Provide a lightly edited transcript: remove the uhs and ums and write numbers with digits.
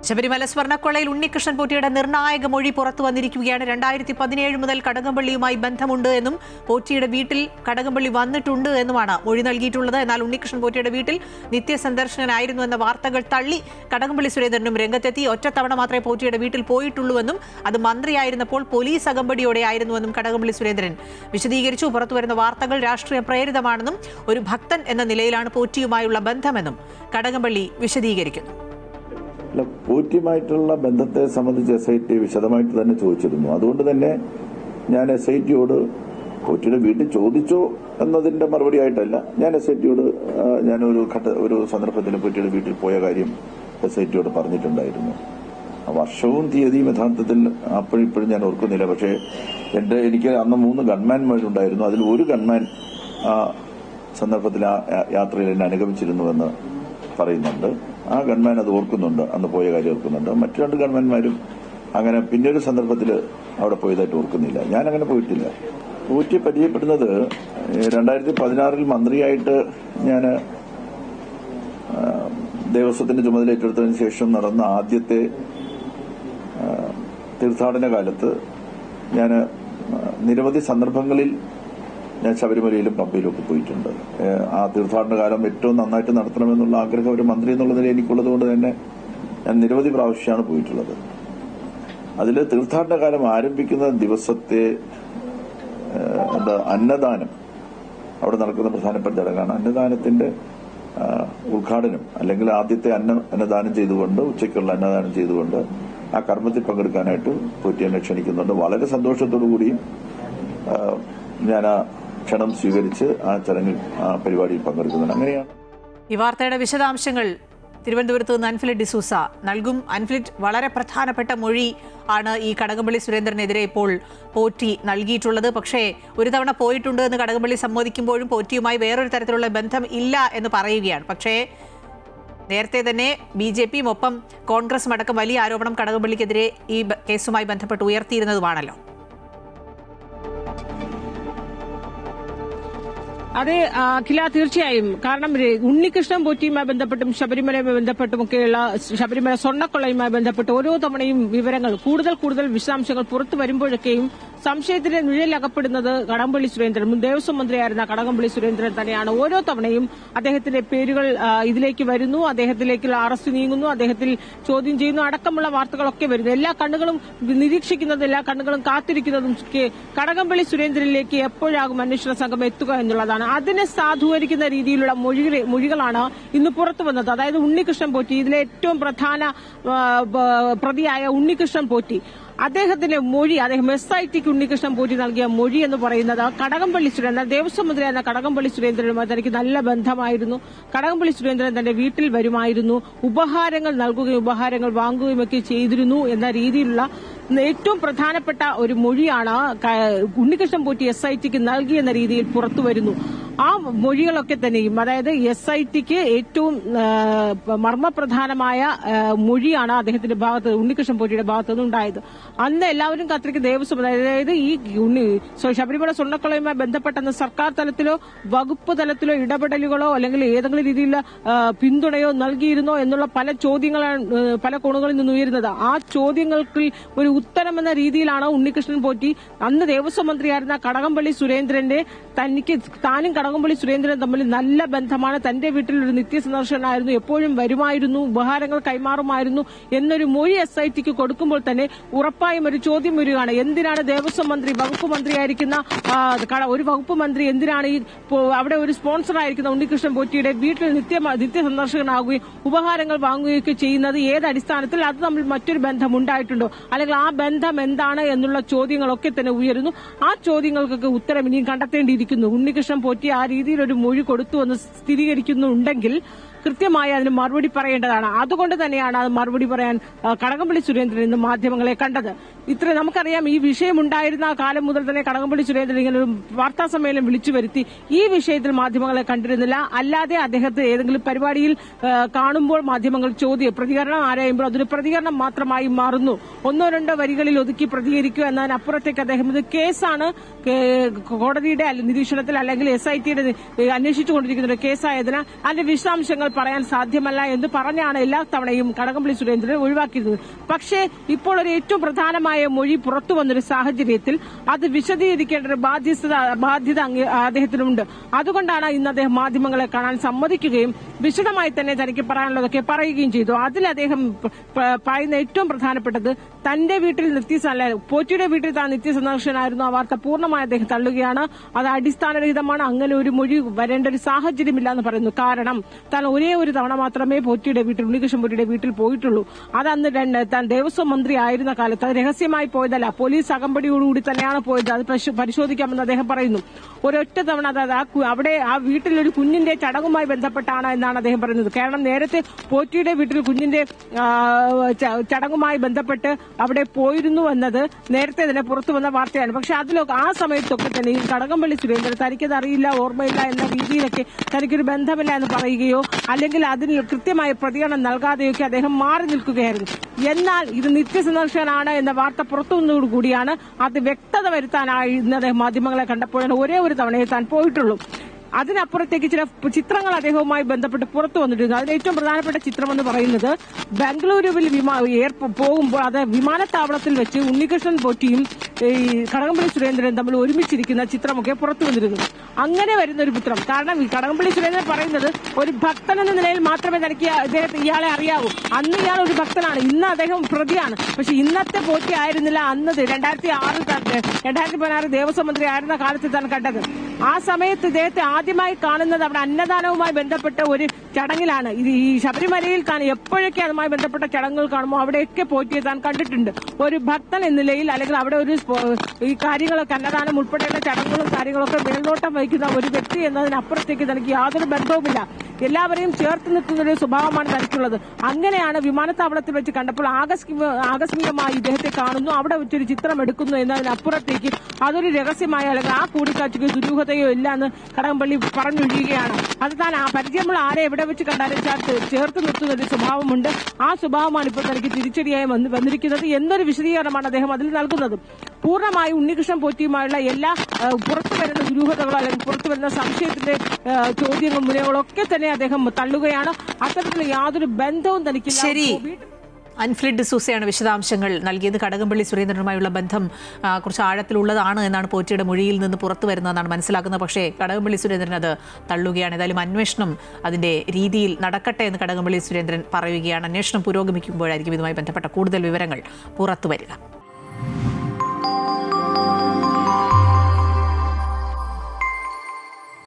ശബരിമല സ്വർണ്ണക്കൊള്ളയിൽ ഉണ്ണികൃഷ്ണൻ പോറ്റിയുടെ നിർണായക മൊഴി പുറത്തു വന്നിരിക്കുകയാണ്. 2017 മുതൽ കടകംപള്ളിയുമായി ബന്ധമുണ്ട് എന്നും പോറ്റിയുടെ വീട്ടിൽ കടകംപള്ളി വന്നിട്ടുണ്ട് എന്നുമാണ് മൊഴി നൽകിയിട്ടുള്ളത്. എന്നാൽ ഉണ്ണികൃഷ്ണൻ പോറ്റിയുടെ വീട്ടിൽ നിത്യസന്ദർശകനായിരുന്നു എന്ന വാർത്തകൾ തള്ളി കടകംപള്ളി സുരേന്ദ്രനും രംഗത്തെത്തി. ഒറ്റത്തവണ മാത്രമേ പോറ്റിയുടെ വീട്ടിൽ പോയിട്ടുള്ളൂവെന്നും അത് മന്ത്രിയായിരുന്നപ്പോൾ പോലീസ് അകമ്പടിയോടെ ആയിരുന്നുവെന്നും കടകംപള്ളി സുരേന്ദ്രൻ വിശദീകരിച്ചു. പുറത്തുവരുന്ന വാർത്തകൾ രാഷ്ട്രീയ പ്രേരിതമാണെന്നും ഒരു ഭക്തൻ എന്ന നിലയിലാണ് പോറ്റിയുമായുള്ള ബന്ധമെന്നും കടകംപള്ളി വിശദീകരിക്കുന്നു. പോറ്റിയുമായിട്ടുള്ള ബന്ധത്തെ സംബന്ധിച്ച് SIT വിശദമായിട്ട് തന്നെ ചോദിച്ചിരുന്നു. അതുകൊണ്ട് തന്നെ ഞാൻ SITയോട് പോറ്റിയുടെ വീട്ടിൽ ചോദിച്ചോ എന്നതിന്റെ മറുപടി ആയിട്ടല്ല, ഞാൻ SITയോട് ഒരു സന്ദർഭത്തിൽ പോറ്റിയുടെ വീട്ടിൽ പോയ കാര്യം SITയോട് പറഞ്ഞിട്ടുണ്ടായിരുന്നു. വർഷവും തീയതിയും യഥാർത്ഥത്തിൽ അപ്പോഴിപ്പോഴും ഞാൻ ഓർക്കുന്നില്ല. പക്ഷേ എനിക്ക് അന്ന് 3 ഗൺമാൻമാരുണ്ടായിരുന്നു. അതിൽ ഒരു ഗൺമാൻ ആ സന്ദർഭത്തിൽ ആ യാത്രയിൽ എന്നെ അനുഗമിച്ചിരുന്നുവെന്ന് പറയുന്നുണ്ട്. ആ ഗൺമാൻ അത് ഓർക്കുന്നുണ്ട്, അന്ന് പോയ കാര്യം ഓർക്കുന്നുണ്ട്. മറ്റു 2 ഗൺമാൻമാരും അങ്ങനെ പിന്നൊരു സന്ദർഭത്തിൽ അവിടെ പോയതായിട്ട് ഓർക്കുന്നില്ല. ഞാൻ അങ്ങനെ പോയിട്ടില്ല. പോറ്റി പരിചയപ്പെടുന്നത് 2016 മന്ത്രിയായിട്ട് ഞാൻ ദേവസ്വത്തിന്റെ ചുമതല ഏറ്റെടുത്തതിന് ശേഷം നടന്ന ആദ്യത്തെ തീർത്ഥാടന കാലത്ത് ഞാൻ നിരവധി സന്ദർഭങ്ങളിൽ ഞാൻ ശബരിമലയിലും പമ്പയിലും ഒക്കെ പോയിട്ടുണ്ട്. ആ തീർത്ഥാടന കാലം ഏറ്റവും നന്നായിട്ട് നടത്തണമെന്നുള്ള ആഗ്രഹം ഒരു മന്ത്രി എന്നുള്ള നിലയിൽ എനിക്കുള്ളത് കൊണ്ട് തന്നെ ഞാൻ നിരവധി പ്രാവശ്യമാണ് പോയിട്ടുള്ളത്. അതിൽ തീർത്ഥാടന കാലം ആരംഭിക്കുന്ന ദിവസത്തെ അന്നദാനം, അവിടെ നടക്കുന്ന പ്രധാനപ്പെട്ട ചടങ്ങാണ് അന്നദാനത്തിന്റെ ഉദ്ഘാടനം, അല്ലെങ്കിൽ ആദ്യത്തെ അന്നദാനം ചെയ്തുകൊണ്ട്, ഉച്ചയ്ക്കുള്ള അന്നദാനം ചെയ്തുകൊണ്ട് ആ കർമ്മത്തിൽ പങ്കെടുക്കാനായിട്ട് പോറ്റി എന്നെ ക്ഷണിക്കുന്നുണ്ട്. വളരെ സന്തോഷത്തോടു കൂടിയും ഞാൻ ആ ക്ഷണം സ്വീകരിച്ച് ആ ചടങ്ങിൽ ആ പരിപാടിയിൽ പങ്കെടുക്കുന്നുണ്ട്. അങ്ങനെയാണ് ഈ വാർത്തയുടെ വിശദാംശങ്ങൾ തിരുവനന്തപുരത്ത് നിന്ന് അൻഫിലിറ്റ് ഡിസൂസ നൽകും. അൻഫിലിറ്റ്, വളരെ പ്രധാനപ്പെട്ട മൊഴി ആണ് ഈ കടകംപള്ളി സുരേന്ദ്രനെതിരെ ഇപ്പോൾ പോറ്റി നൽകിയിട്ടുള്ളത്. പക്ഷേ ഒരു തവണ പോയിട്ടുണ്ട് എന്ന് കടകംപള്ളി സമ്മതിക്കുമ്പോഴും പോറ്റിയുമായി വേറൊരു തരത്തിലുള്ള ബന്ധം ഇല്ല എന്ന് പറയുകയാണ്. പക്ഷേ നേരത്തെ തന്നെ BJPയും ഒപ്പം കോൺഗ്രസും അടക്കം വലിയ ആരോപണം കടകംപള്ളിക്കെതിരെ ഈ കേസുമായി ബന്ധപ്പെട്ട് ഉയർത്തിയിരുന്നതുമാണല്ലോ. അതെ അഖില, തീർച്ചയായും. കാരണം ഉണ്ണികൃഷ്ണൻ പോറ്റിയുമായി ബന്ധപ്പെട്ടും ശബരിമലയുമായി ബന്ധപ്പെട്ടുമൊക്കെയുള്ള ശബരിമല സ്വർണ്ണക്കൊള്ളയുമായി ബന്ധപ്പെട്ട് ഓരോ തവണയും വിവരങ്ങൾ കൂടുതൽ വിശദാംശങ്ങൾ പുറത്തു വരുമ്പോഴൊക്കെയും സംശയത്തിന്റെ നിഴലകപ്പെടുന്നത് കടകംപള്ളി സുരേന്ദ്രൻ, മുൻ ദേവസ്വം മന്ത്രിയായിരുന്ന കടകംപള്ളി സുരേന്ദ്രൻ തന്നെയാണ്. ഓരോ തവണയും അദ്ദേഹത്തിന്റെ പേരുകൾ ഇതിലേക്ക് വരുന്നു, അദ്ദേഹത്തിലേക്കുള്ള അറസ്റ്റ് നീങ്ങുന്നു, അദ്ദേഹത്തിൽ ചോദ്യം ചെയ്യുന്നു അടക്കമുള്ള വാർത്തകളൊക്കെ വരുന്നു. എല്ലാ കണ്ണുകളും നിരീക്ഷിക്കുന്നതും എല്ലാ കണ്ണുകളും കാത്തിരിക്കുന്നതും കടകംപള്ളി സുരേന്ദ്രനിലേക്ക് എപ്പോഴാകും അന്വേഷണ സംഘം എത്തുക എന്നുള്ളതാണ്. അതിനെ സാധൂകരിക്കുന്ന രീതിയിലുള്ള മൊഴികളാണ് ഇന്ന് പുറത്തു വന്നത്. അതായത് ഉണ്ണികൃഷ്ണൻ പോറ്റി, ഇതിലെ ഏറ്റവും പ്രധാന പ്രതിയായ ഉണ്ണികൃഷ്ണൻ പോറ്റി, അദ്ദേഹത്തിന്റെ മൊഴി, അദ്ദേഹം SITക്ക് ഉണ്ണികൃഷ്ണൻ പോറ്റി നൽകിയ മൊഴി എന്ന് പറയുന്നത് കടകംപള്ളി സുരേന്ദ്രൻ, ദേവസ്വം മന്ത്രിയായിരുന്ന കടകംപള്ളി സുരേന്ദ്രനുമായി തനിക്ക് നല്ല ബന്ധമായിരുന്നു. കടകംപള്ളി സുരേന്ദ്രൻ തന്റെ വീട്ടിൽ വരുമായിരുന്നു, ഉപഹാരങ്ങൾ നൽകുകയും ഉപഹാരങ്ങൾ വാങ്ങുകയും ഒക്കെ ചെയ്തിരുന്നു എന്ന രീതിയിലുള്ള ഏറ്റവും പ്രധാനപ്പെട്ട ഒരു മൊഴിയാണ് ഉണ്ണികൃഷ്ണൻ പോറ്റി SITക്ക് നൽകിയെന്ന രീതിയിൽ പുറത്തുവരുന്നു. ആ മൊഴികളൊക്കെ തന്നെയും, അതായത് SITക്ക് ഏറ്റവും മർമ്മപ്രധാനമായ മൊഴിയാണ് അദ്ദേഹത്തിന്റെ ഭാഗത്ത്, ഉണ്ണികൃഷ്ണൻ പോറ്റിയുടെ ഭാഗത്തു നിന്നുണ്ടായത്. അന്ന് എല്ലാവരും കാത്തിരിക്കുന്ന ദേവസ്വം, അതായത് ഈ ശബരിമല സ്വർണ്ണക്കൊള്ളയുമായി ബന്ധപ്പെട്ടെന്ന് സർക്കാർ തലത്തിലോ വകുപ്പ് തലത്തിലോ ഇടപെടലുകളോ അല്ലെങ്കിൽ ഏതെങ്കിലും രീതിയിലുള്ള പിന്തുണയോ നൽകിയിരുന്നോ എന്നുള്ള പല ചോദ്യങ്ങളാണ് പല കോണുകളിൽ നിന്ന് ഉയരുന്നത്. ആ ചോദ്യങ്ങൾക്ക് ഒരു ഉത്തരമെന്ന രീതിയിലാണ് ഉണ്ണികൃഷ്ണൻ പോറ്റി അന്ന് ദേവസ്വം മന്ത്രിയായിരുന്ന കടകംപള്ളി സുരേന്ദ്രന്റെ താനും കടകംപള്ളി സുരേന്ദ്രൻ തമ്മിൽ നല്ല ബന്ധമാണ്, തന്റെ വീട്ടിൽ ഒരു നിത്യസന്ദർശകനായിരുന്നു, എപ്പോഴും വരുമായിരുന്നു, ഉപഹാരങ്ങൾ കൈമാറുമായിരുന്നു എന്നൊരു മൊഴി SITക്ക് കൊടുക്കുമ്പോൾ തന്നെ ഉറപ്പായും ഒരു ചോദ്യം വരികയാണ്. എന്തിനാണ് ദേവസ്വം മന്ത്രി, വകുപ്പ് മന്ത്രിയായിരിക്കുന്ന ഒരു വകുപ്പ് മന്ത്രി എന്തിനാണ് അവിടെ ഒരു സ്പോൺസറായിരിക്കുന്ന ഉണ്ണികൃഷ്ണൻ പോറ്റിയുടെ വീട്ടിൽ നിത്യസന്ദർശകനാകുകയും ഉപഹാരങ്ങൾ വാങ്ങുകയൊക്കെ ചെയ്യുന്നത്? ഏത് അടിസ്ഥാനത്തിൽ? അത് തമ്മിൽ മറ്റൊരു ബന്ധം ഉണ്ടായിട്ടുണ്ടോ, അല്ലെങ്കിൽ ആ ബന്ധം എന്താണ് എന്നുള്ള ചോദ്യങ്ങളൊക്കെ തന്നെ ഉയരുന്നു. ആ ചോദ്യങ്ങൾക്കൊക്കെ ഉത്തരം ഇനിയും കണ്ടെത്തേണ്ടിയിരിക്കുന്നു. ഉണ്ണികൃഷ്ണൻ പോറ്റി ആ രീതിയിൽ ഒരു മൊഴി കൊടുത്തുവെന്ന് സ്ഥിരീകരിക്കുന്നുണ്ടെങ്കിൽ കൃത്യമായി അതിന് മറുപടി പറയേണ്ടതാണ്. അതുകൊണ്ട് തന്നെയാണ് അത് മറുപടി പറയാൻ കടകംപള്ളി സുരേന്ദ്രൻ ഇന്ന് മാധ്യമങ്ങളെ കണ്ടത്. ഇത്ര നമുക്കറിയാം ഈ വിഷയം ഉണ്ടായിരുന്ന കാലം മുതൽ തന്നെ കടകംപള്ളി സുരേന്ദ്രൻ ഇങ്ങനെ ഒരു വാർത്താ സമ്മേളനം വിളിച്ചു വരുത്തി ഈ വിഷയത്തിൽ മാധ്യമങ്ങളെ കണ്ടിരുന്നില്ല. അല്ലാതെ അദ്ദേഹത്തെ ഏതെങ്കിലും പരിപാടിയിൽ കാണുമ്പോൾ മാധ്യമങ്ങൾ പ്രതികരണം ആരായുമ്പോൾ അതൊരു പ്രതികരണം മാത്രമായി മാറുന്നു. 1-2 വരികളിൽ ഒതുക്കി പ്രതികരിക്കുക എന്നതിനപ്പുറത്തേക്ക് അദ്ദേഹം ഇത് കേസാണ്, കോടതിയുടെ നിരീക്ഷണത്തിൽ അല്ലെങ്കിൽ SITയുടെ അന്വേഷിച്ചുകൊണ്ടിരിക്കുന്ന ഒരു കേസായതിനാൽ അതിന്റെ വിശദാംശങ്ങൾ പറയാൻ സാധ്യമല്ല എന്ന് പറഞ്ഞാണ് എല്ലാ തവണയും കടകംപള്ളി സുരേന്ദ്രൻ ഒഴിവാക്കിയിരുന്നത്. പക്ഷേ ഇപ്പോൾ ഒരു ഏറ്റവും പ്രധാനമായ മൊഴി പുറത്തു വന്നൊരു സാഹചര്യത്തിൽ അത് വിശദീകരിക്കേണ്ട ഒരു ബാധ്യത അദ്ദേഹത്തിനുണ്ട്. അതുകൊണ്ടാണ് ഇന്ന് അദ്ദേഹം മാധ്യമങ്ങളെ കാണാൻ സമ്മതിക്കുകയും വിശദമായി തന്നെ തനിക്ക് പറയാനുള്ളതൊക്കെ പറയുകയും ചെയ്തു. അതിൽ അദ്ദേഹം പറയുന്ന ഏറ്റവും പ്രധാനപ്പെട്ടത് തന്റെ വീട്ടിൽ പോറ്റിയുടെ വീട്ടിൽ താൻ നിത്യസന്ദർശനായിരുന്നു. ആ വാർത്ത പൂർണ്ണമായി അദ്ദേഹം തള്ളുകയാണ്. അത് അടിസ്ഥാനരഹിതമാണ്. അങ്ങനെ ഒരു മൊഴി വരേണ്ട ഒരു സാഹചര്യമില്ല എന്ന് പറയുന്നു. കാരണം താൻ ഒരേ ഒരു തവണ മാത്രമേ ഉണ്ണികൃഷ്ണൻ പോറ്റിയുടെ വീട്ടിൽ പോയിട്ടുള്ളൂ. അത് അന്ന് താൻ ദേവസ്വം മന്ത്രി ആയിരുന്ന കാലത്ത്. അത് രഹസ്യമായി പോയതല്ല, പോലീസ് അകമ്പടിയോടുകൂടി തന്നെയാണ് പോയത്. അത് പരിശോധിക്കാമെന്ന് അദ്ദേഹം പറയുന്നു. ഒരൊറ്റ തവണ അവിടെ ആ വീട്ടിലൊരു കുഞ്ഞിന്റെ ചടങ്ങുമായി ബന്ധപ്പെട്ടാണ് എന്നാണ് അദ്ദേഹം പറയുന്നത്. കാരണം നേരത്തെ പോറ്റിയുടെ വീട്ടിൽ കുഞ്ഞിന്റെ ചടങ്ങുമായി ബന്ധപ്പെട്ട് അവിടെ പോയിരുന്നു എന്നത് നേരത്തെ തന്നെ പുറത്തു വന്ന വാർത്തയാണ്. പക്ഷെ ആ സമയത്തൊക്കെ തന്നെ ഈ കടകംപള്ളി സുരേന്ദ്രൻ തനിക്കത് അറിയില്ല, ഓർമ്മയില്ല എന്ന രീതിയിലൊക്കെ തനിക്കൊരു ബന്ധമില്ല എന്ന് പറയുകയോ അല്ലെങ്കിൽ അതിന് കൃത്യമായ പ്രതികരണം നൽകാതെയൊക്കെ അദ്ദേഹം മാറി നിൽക്കുകയായിരുന്നു. എന്നാൽ ഇത് നിത്യസന്ദർശനാണ് എന്ന വാർത്ത പുറത്തു വന്നതോടുകൂടിയാണ് അത് വ്യക്തത വരുത്താനായി ഇന്ന് അദ്ദേഹം മാധ്യമങ്ങളെ കണ്ടപ്പോഴാണ് ഒരേ ഒരു തവണയെ താൻ പോയിട്ടുള്ളൂ. അതിനപ്പുറത്തേക്ക് ചില ചിത്രങ്ങൾ അദ്ദേഹവുമായി ബന്ധപ്പെട്ട് പുറത്തു വന്നിട്ടുണ്ട്. അതിൽ ഏറ്റവും പ്രധാനപ്പെട്ട ചിത്രം എന്ന് പറയുന്നത് ബംഗളൂരുവിൽ പോകുമ്പോൾ അത് വിമാനത്താവളത്തിൽ വെച്ച് ഉണ്ണികൃഷ്ണൻ പോറ്റിയും ഈ കടകംപള്ളി സുരേന്ദ്രൻ തമ്മിൽ ഒരുമിച്ചിരിക്കുന്ന ചിത്രമൊക്കെ പുറത്തു വന്നിരുന്നു. അങ്ങനെ വരുന്ന ഒരു ചിത്രം. കാരണം ഈ കടകംപള്ളി സുരേന്ദ്രൻ പറയുന്നത് ഒരു ഭക്തൻ എന്ന നിലയിൽ മാത്രമേ തനിക്ക് ഇയാളെ അറിയാവൂ. അന്ന് ഇയാൾ ഒരു ഭക്തനാണ്, ഇന്ന് അദ്ദേഹം പ്രതിയാണ്. പക്ഷെ ഇന്നത്തെ പോറ്റി ആയിരുന്നില്ല അന്ന് 2016 ദേവസ്വം മന്ത്രി ആയിരുന്ന കാലത്ത് താൻ കണ്ടത്. ആ സമയത്ത് ഇദ്ദേഹത്തെ ആദ്യമായി കാണുന്നത് അവിടെ അന്നദാനവുമായി ബന്ധപ്പെട്ട ഒരു ചടങ്ങിലാണ്. ഈ ശബരിമലയിൽ താൻ എപ്പോഴൊക്കെ അതുമായി ബന്ധപ്പെട്ട ചടങ്ങുകൾ കാണുമ്പോൾ അവിടെയൊക്കെ പോറ്റിയെ താൻ കണ്ടിട്ടുണ്ട്. ഒരു ഭക്തൻ എന്ന നിലയിൽ അല്ലെങ്കിൽ അവിടെ ഒരു ഈ കാര്യങ്ങളൊക്കെ അന്നദാനം ഉൾപ്പെടെയുള്ള ചടങ്ങുകളും കാര്യങ്ങളൊക്കെ മേൽനോട്ടം വഹിക്കുന്ന ഒരു വ്യക്തി എന്നതിനപ്പുറത്തേക്ക് തനിക്ക് യാതൊരു ബന്ധവുമില്ല. എല്ലാവരെയും ചേർത്ത് നിൽക്കുന്ന ഒരു സ്വഭാവമാണ് തനിക്കുള്ളത്. അങ്ങനെയാണ് വിമാനത്താവളത്തിൽ വെച്ച് കണ്ടപ്പോൾ ആകസ്മികമായി ഇദ്ദേഹത്തെ കാണുന്നു, അവിടെ വെച്ചൊരു ചിത്രം എടുക്കുന്നു എന്നതിനപ്പുറത്തേക്ക് അതൊരു രഹസ്യമായ അല്ലെങ്കിൽ ആ കൂടിക്കാഴ്ചയ്ക്ക് ദുരൂഹതയോ ഇല്ല എന്ന് കടകംപള്ളി പറഞ്ഞൊഴിയുകയാണ്. അത് താൻ പരിചയമുള്ള ആരെ എവിടെ വെച്ച് കണ്ടാലും ചേർത്ത് നിർത്തുന്ന ഒരു സ്വഭാവമുണ്ട്. ആ സ്വഭാവമാണ് ഇപ്പോൾ തനിക്ക് തിരിച്ചടിയായി വന്നിരിക്കുന്നത് എന്നൊരു വിശദീകരണമാണ് അദ്ദേഹം അതിൽ നൽകുന്നത്. പൂർണ്ണമായി ഉണ്ണികൃഷ്ണൻ പോറ്റിയുമായുള്ള എല്ലാ പുറത്തു വരുന്ന ദുരൂഹതകളോ അല്ലെങ്കിൽ പുറത്തു വരുന്ന സംശയത്തിന്റെ ചോദ്യങ്ങളും മുനകളൊക്കെ തന്നെ അദ്ദേഹം തള്ളുകയാണ്. അത്തരത്തിലുള്ള യാതൊരു ബന്ധവും തനിക്കില്ല. ശരി, അൻഫ്രിഡ് ഡിസൂസയാണ് വിശദാംശങ്ങൾ നൽകിയത്. കടകംപള്ളി സുരേന്ദ്രനുമായുള്ള ബന്ധം കുറച്ച് ആഴത്തിലുള്ളതാണ് എന്നാണ് പോറ്റിയുടെ മൊഴിയിൽ നിന്ന് പുറത്തു വരുന്നതെന്നാണ് മനസ്സിലാക്കുന്നത്. പക്ഷേ കടകംപള്ളി സുരേന്ദ്രൻ അത് തള്ളുകയാണ്. ഏതായാലും അന്വേഷണം അതിന്റെ രീതിയിൽ നടക്കട്ടെ എന്ന് കടകംപള്ളി സുരേന്ദ്രൻ പറയുകയാണ്. അന്വേഷണം പുരോഗമിക്കുമ്പോഴായിരിക്കും ഇതുമായി ബന്ധപ്പെട്ട കൂടുതൽ വിവരങ്ങൾ പുറത്തു വരിക.